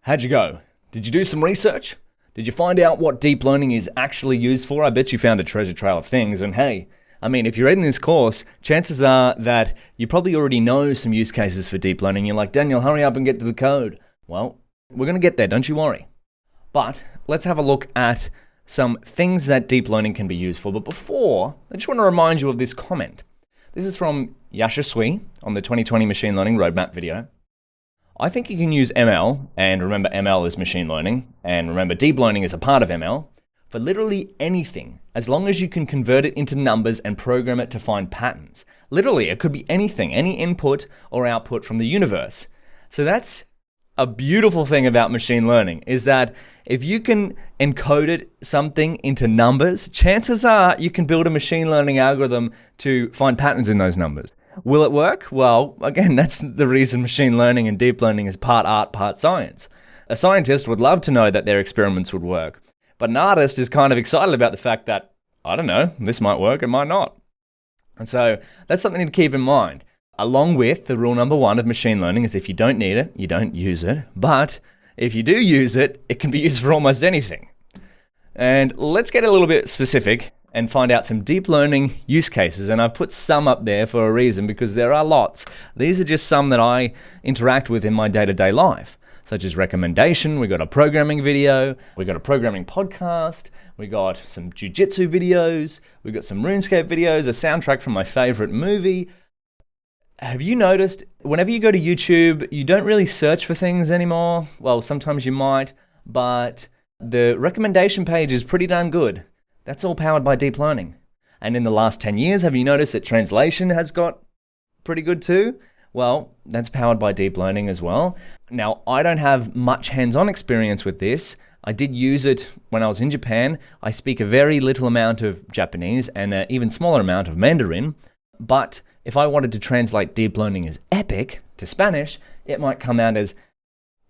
How'd you go? Did you do some research? Did you find out what deep learning is actually used for? I bet you found a treasure trail of things. And hey, if you're in this course, chances are that you probably already know some use cases for deep learning. You're like, Daniel, hurry up and get to the code. Well, we're going to get there, don't you worry. But let's have a look at some things that deep learning can be used for. But before, I just want to remind you of this comment. This is from Yashaswi on the 2020 Machine Learning Roadmap video. I think you can use ML, and remember ML is machine learning, and remember deep learning is a part of ML, for literally anything, as long as you can convert it into numbers and program it to find patterns. Literally, it could be anything, any input or output from the universe. So that's a beautiful thing about machine learning, is that if you can encode something into numbers, chances are you can build a machine learning algorithm to find patterns in those numbers. Will it work? Well, again, that's the reason machine learning and deep learning is part art, part science. A scientist would love to know that their experiments would work, but an artist is kind of excited about the fact that, I don't know, this might work, it might not. And so that's something to keep in mind. Along with the rule number one of machine learning is if you don't need it, you don't use it. But if you do use it, it can be used for almost anything. And let's get a little bit specific and find out some deep learning use cases. And I've put some up there for a reason because there are lots. These are just some that I interact with in my day-to-day life, such as recommendation. We got a programming video. We got a programming podcast. We got some jiu-jitsu videos. We got some RuneScape videos, a soundtrack from my favorite movie. Have you noticed whenever you go to YouTube, you don't really search for things anymore? Well, sometimes you might, but the recommendation page is pretty darn good. That's all powered by deep learning. And in the last 10 years, have you noticed that translation has got pretty good too? Well, that's powered by deep learning as well. Now, I don't have much hands-on experience with this. I did use it when I was in Japan. I speak a very little amount of Japanese and an even smaller amount of Mandarin. But if I wanted to translate deep learning as epic to Spanish, it might come out as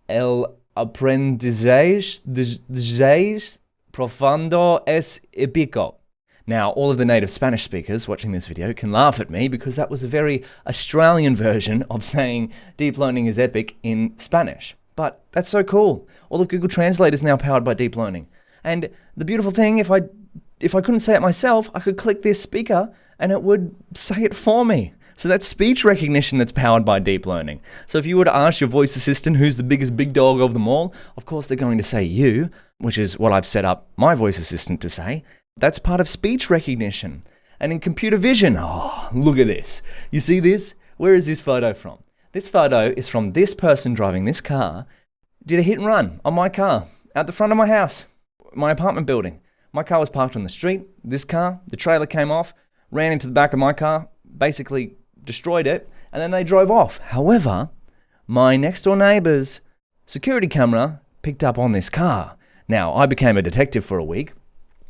El aprendizaje profundo es épico. Now, all of the native Spanish speakers watching this video can laugh at me because that was a very Australian version of saying deep learning is epic in Spanish. But that's so cool. All of Google Translate is now powered by deep learning. And the beautiful thing, if I couldn't say it myself, I could click this speaker and it would say it for me. So that's speech recognition that's powered by deep learning. So if you were to ask your voice assistant who's the biggest big dog of them all, of course they're going to say you, which is what I've set up my voice assistant to say. That's part of speech recognition. And in computer vision, oh, look at this. You see this? Where is this photo from? This photo is from this person driving this car, did a hit and run on my car, out the front of my house, my apartment building. My car was parked on the street. This car, the trailer came off, ran into the back of my car, basically destroyed it, and then they drove off. However, my next door neighbor's security camera picked up on this car. Now, I became a detective for a week,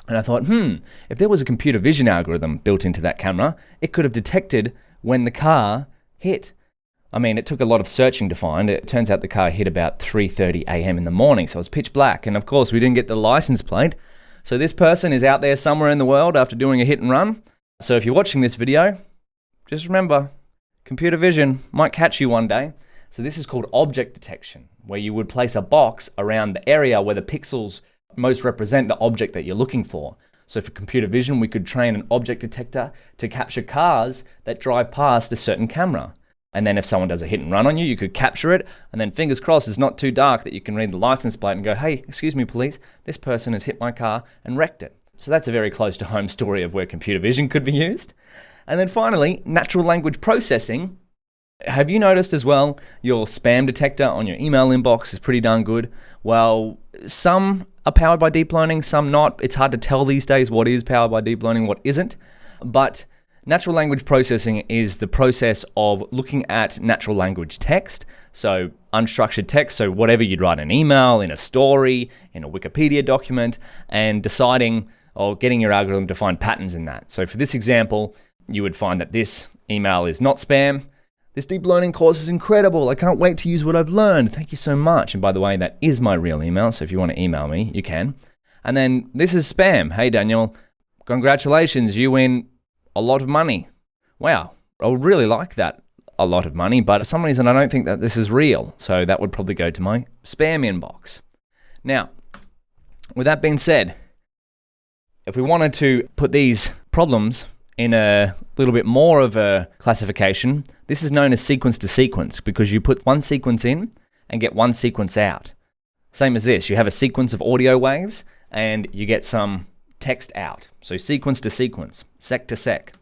and I thought, if there was a computer vision algorithm built into that camera, it could have detected when the car hit. It took a lot of searching to find. It turns out the car hit about 3:30 a.m. in the morning, so it was pitch black. And of course, we didn't get the license plate. So this person is out there somewhere in the world after doing a hit and run. So if you're watching this video, just remember, computer vision might catch you one day. So this is called object detection, where you would place a box around the area where the pixels most represent the object that you're looking for. So for computer vision, we could train an object detector to capture cars that drive past a certain camera. And then if someone does a hit and run on you, you could capture it, and then fingers crossed it's not too dark that you can read the license plate and go, hey, excuse me, police, this person has hit my car and wrecked it. So that's a very close to home story of where computer vision could be used. And then finally, natural language processing. Have you noticed as well, your spam detector on your email inbox is pretty darn good? Well, some are powered by deep learning, some not. It's hard to tell these days what is powered by deep learning, what isn't. But natural language processing is the process of looking at natural language text, so unstructured text, so whatever you'd write in an email, in a story, in a Wikipedia document, and deciding or getting your algorithm to find patterns in that. So for this example, you would find that this email is not spam. This deep learning course is incredible. I can't wait to use what I've learned. Thank you so much. And by the way, that is my real email, so if you want to email me, you can. And then this is spam. Hey, Daniel, congratulations, you win a lot of money. Wow, I would really like that. a lot of money, but for some reason I don't think that this is real. So that would probably go to my spam inbox. Now, with that being said, if we wanted to put these problems in a little bit more of a classification, this is known as sequence to sequence, because you put one sequence in and get one sequence out. Same as this, you have a sequence of audio waves and you get some text out. So sequence to sequence, sec to sec.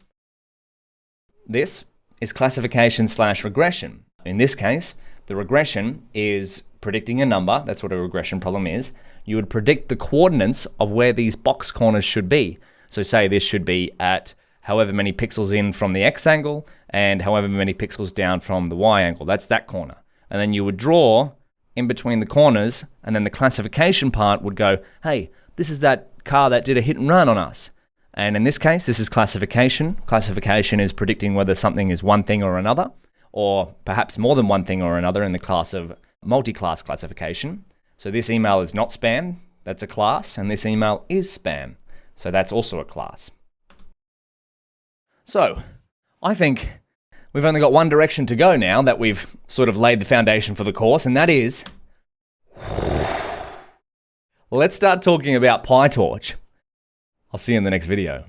This is classification / regression. In this case, the regression is predicting a number. That's what a regression problem is. You would predict the coordinates of where these box corners should be. So say this should be at however many pixels in from the X angle and however many pixels down from the Y angle. That's that corner. And then you would draw in between the corners, and then the classification part would go, hey, this is that car that did a hit and run on us. And in this case, this is classification. Classification is predicting whether something is one thing or another, or perhaps more than one thing or another in the class of multi-class classification. So this email is not spam, that's a class, and this email is spam. So that's also a class. So I think we've only got one direction to go now that we've sort of laid the foundation for the course, and that is, let's start talking about PyTorch. I'll see you in the next video.